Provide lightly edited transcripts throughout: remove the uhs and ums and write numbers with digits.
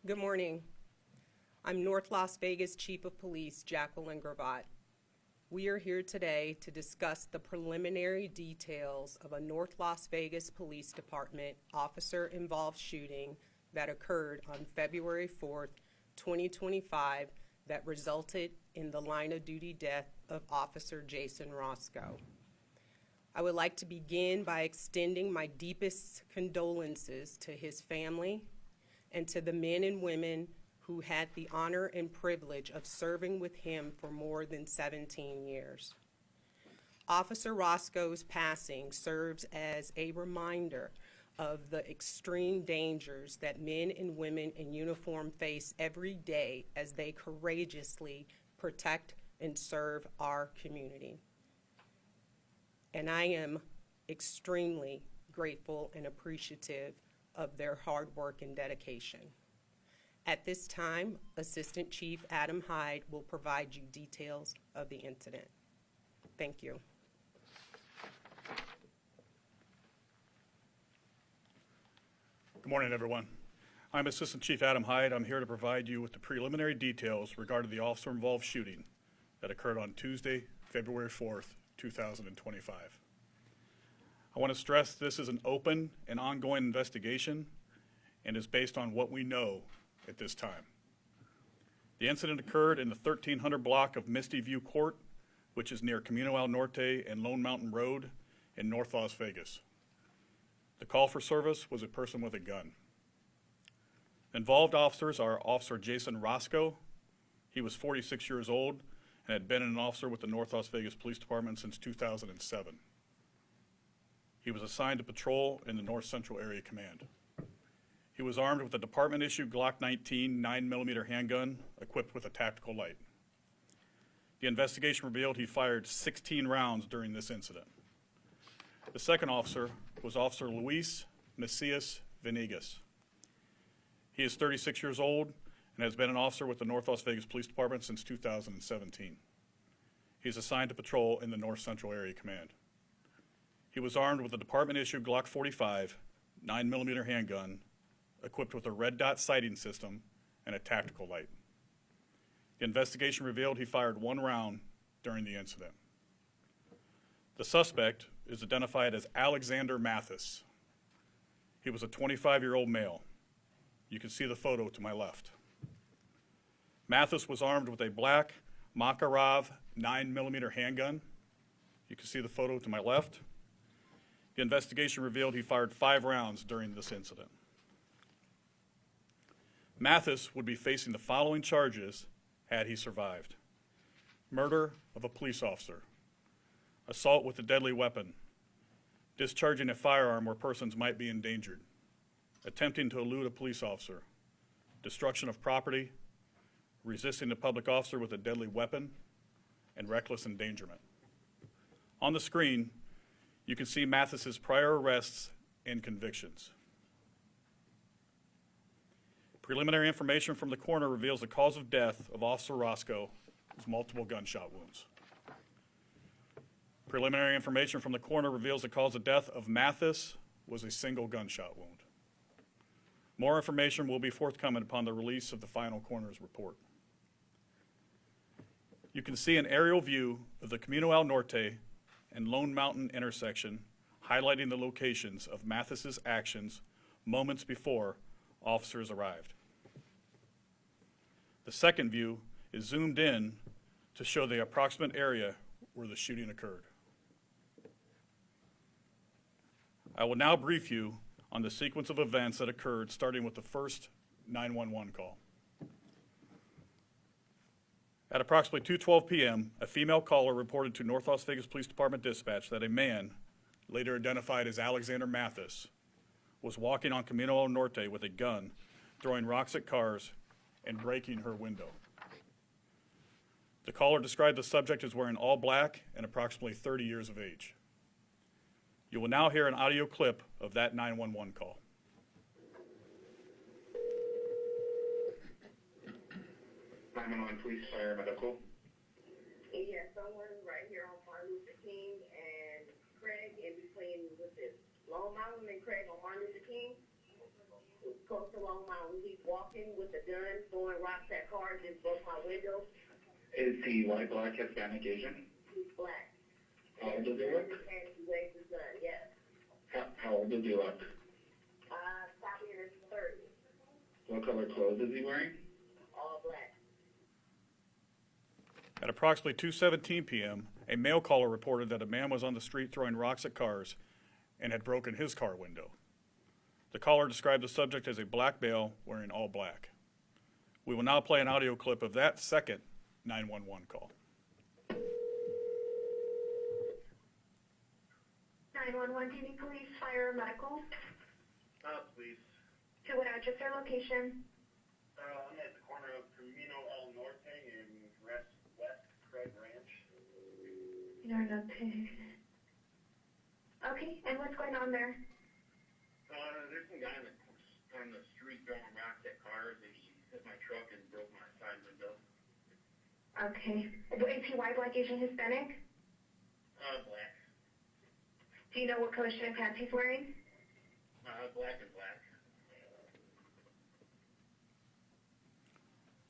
Good morning. I'm North Las Vegas Chief of Police Jacqueline Gravatt. We are here today to discuss the preliminary details of a North Las Vegas Police Department officer-involved shooting that occurred on February 4th, 2025 that resulted in the line-of-duty death of Officer Jason Roscow. I would like to begin by extending my deepest condolences to his family and to the men and women who had the honor and privilege of serving with him for more than 17 years. Officer Roscoe's passing serves as a reminder of the extreme dangers that men and women in uniform face every day as they courageously protect and serve our community. And I am extremely grateful and appreciative of their hard work and dedication. At this time, Assistant Chief Adam Hyde will provide you details of the incident. Thank you. Good morning, everyone. I'm Assistant Chief Adam Hyde. I'm here to provide you with the preliminary details regarding the officer-involved shooting that occurred on Tuesday, February 4th, 2025. I want to stress this is an open and ongoing investigation and is based on what we know at this time. The incident occurred in the 1300 block of Misty View Court, which is near Camino al Norte and Lone Mountain Road in North Las Vegas. The call for service was a person with a gun. Involved officers are Officer Jason Roscow. He was 46 years old and had been an officer with the North Las Vegas Police Department since 2007. He was assigned to patrol in the North Central Area Command. He was armed with a department-issued Glock 19 9mm handgun equipped with a tactical light. The investigation revealed he fired 16 rounds during this incident. The second officer was Officer Luis Macias Venegas. He is 36 years old and has been an officer with the North Las Vegas Police Department since 2017. He is assigned to patrol in the North Central Area Command. He was armed with a department-issued Glock 45 9mm handgun equipped with a red dot sighting system and a tactical light. The investigation revealed he fired one round during the incident. The suspect is identified as Alexander Mathis. He was a 25-year-old male. You can see the photo to my left. Mathis was armed with a black Makarov 9mm handgun. You can see the photo to my left. The investigation revealed he fired 5 rounds during this incident. Mathis would be facing the following charges had he survived: murder of a police officer, assault with a deadly weapon, discharging a firearm where persons might be endangered, attempting to elude a police officer, destruction of property, resisting a public officer with a deadly weapon, and reckless endangerment. On the screen, you can see Mathis's prior arrests and convictions. Preliminary information from the coroner reveals the cause of death of Officer Roscoe was multiple gunshot wounds. Preliminary information from the coroner reveals the cause of death of Mathis was a single gunshot wound. More information will be forthcoming upon the release of the final coroner's report. You can see an aerial view of the Camino al Norte and Lone Mountain intersection, highlighting the locations of Mathis's actions moments before officers arrived. The second view is zoomed in to show the approximate area where the shooting occurred. I will now brief you on the sequence of events that occurred, starting with the first 911 call. At approximately 2:12 p.m., a female caller reported to North Las Vegas Police Department dispatch that a man, later identified as Alexander Mathis, was walking on Camino al Norte with a gun, throwing rocks at cars and breaking her window. The caller described the subject as wearing all black and approximately 30 years of age. You will now hear an audio clip of that 911 call. 911 police, fire medical. Yeah, someone right here on Martin Luther King and Craig in between, what's this, Long Mountain and Craig on Martin Luther King. close to Long Mountain. He's walking with a gun, throwing rocks at cars, just broke my window. Is he white, black, Hispanic, Asian? He's black. How old does he look? And he raised his gun, yes. How old does he look? Probably in his 30s. What color clothes is he wearing? All black. At approximately 2:17 p.m., a mail caller reported that a man was on the street throwing rocks at cars and had broken his car window. The caller described the subject as a black male wearing all black. We will now play an audio clip of that second 911 call. 911, do you need police, fire, or medical? Please. To what address or location? I'm at the corner of Camino El Norte and West Craig Ranch. Okay, and what's going on there? There's some guy on the street throwing rocks at cars, and he hit my truck and broke my side window. Okay. Is he white, black, Asian, Hispanic? Black. Do you know what color shirt and pants he's wearing? Black and black.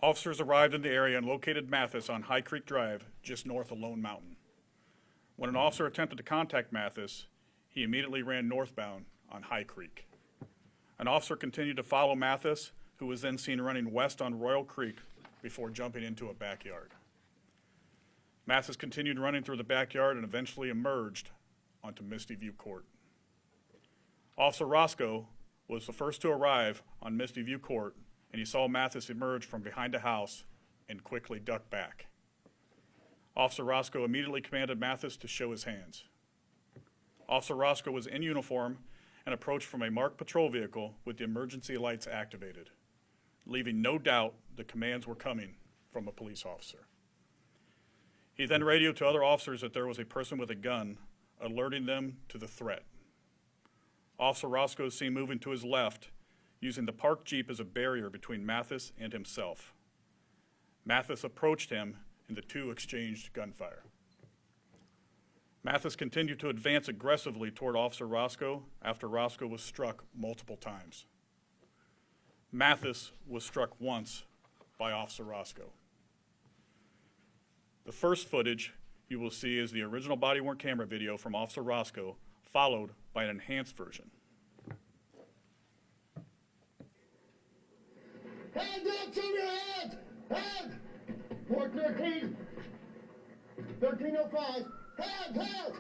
Officers arrived in the area and located Mathis on High Creek Drive, just north of Lone Mountain. When an officer attempted to contact Mathis, he immediately ran northbound on High Creek. An officer continued to follow Mathis, who was then seen running west on Royal Creek before jumping into a backyard. Mathis continued running through the backyard and eventually emerged onto Misty View Court. Officer Rosco was the first to arrive on Misty View Court, and he saw Mathis emerge from behind a house and quickly duck back. Officer Rosco immediately commanded Mathis to show his hands. Officer Rosco was in uniform and approached from a marked patrol vehicle with the emergency lights activated, leaving no doubt the commands were coming from a police officer. He then radioed to other officers that there was a person with a gun, alerting them to the threat. Officer Roscoe is seen moving to his left, using the parked Jeep as a barrier between Mathis and himself. Mathis approached him, and the two exchanged gunfire. Mathis continued to advance aggressively toward Officer Roscoe after Roscoe was struck multiple times. Mathis was struck once by Officer Roscoe. The first footage you will see is the original body-worn camera video from Officer Roscoe, followed by an enhanced version. Hands up to your head! Head! 413! 1305! Head! Head!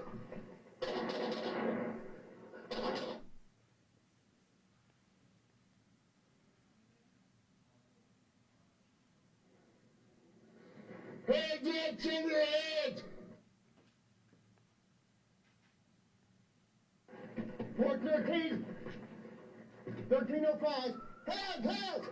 Hands up to your head! 413! 1305! Head! Head!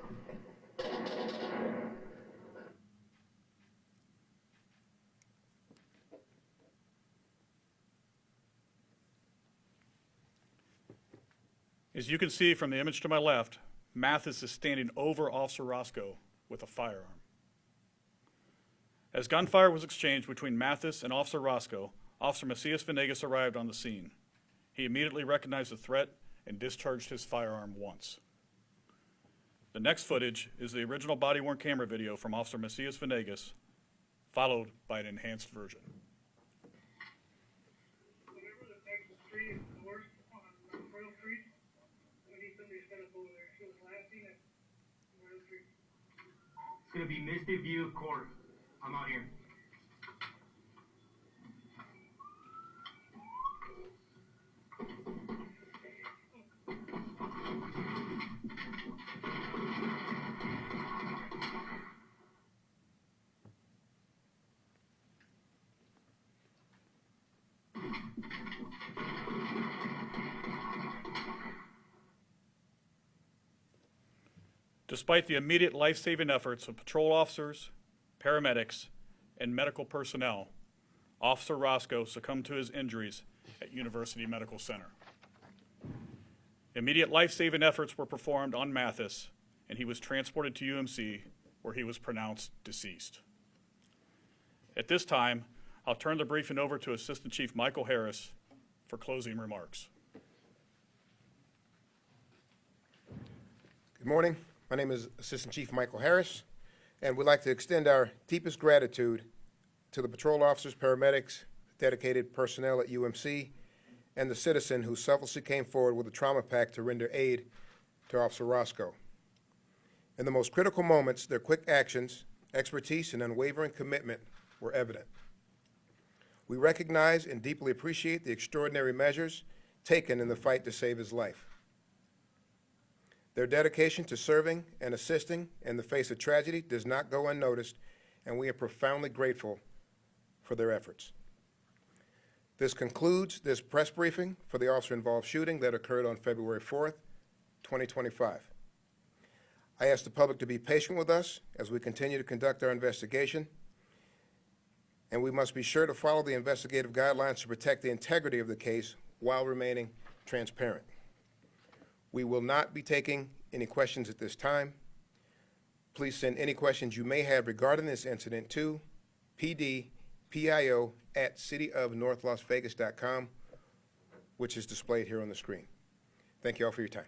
As you can see from the image to my left, Mathis is standing over Officer Roscoe with a firearm. As gunfire was exchanged between Mathis and Officer Roscoe, Officer Macias Venegas arrived on the scene. He immediately recognized the threat and discharged his firearm once. The next footage is the original body-worn camera video from Officer Macias Venegas, followed by an enhanced version. Whenever the next street is north on Royal Street, I need somebody to set up over there. She was last seen at Royal Street. It's gonna be Misty View Court. I'm out here. Despite the immediate life-saving efforts of patrol officers, paramedics, and medical personnel, Officer Roscoe succumbed to his injuries at University Medical Center. Immediate life-saving efforts were performed on Mathis, and he was transported to UMC, where he was pronounced deceased. At this time, I'll turn the briefing over to Assistant Chief Michael Harris for closing remarks. Good morning. My name is Assistant Chief Michael Harris, and we'd like to extend our deepest gratitude to the patrol officers, paramedics, dedicated personnel at UMC, and the citizen who selflessly came forward with a trauma pack to render aid to Officer Rosco. In the most critical moments, their quick actions, expertise, and unwavering commitment were evident. We recognize and deeply appreciate the extraordinary measures taken in the fight to save his life. Their dedication to serving and assisting in the face of tragedy does not go unnoticed, and we are profoundly grateful for their efforts. This concludes this press briefing for the officer-involved shooting that occurred on February 4th, 2025. I ask the public to be patient with us as we continue to conduct our investigation, and we must be sure to follow the investigative guidelines to protect the integrity of the case while remaining transparent. We will not be taking any questions at this time. Please send any questions you may have regarding this incident to pdpio@cityofnorthlasvegas.com, which is displayed here on the screen. Thank you all for your time.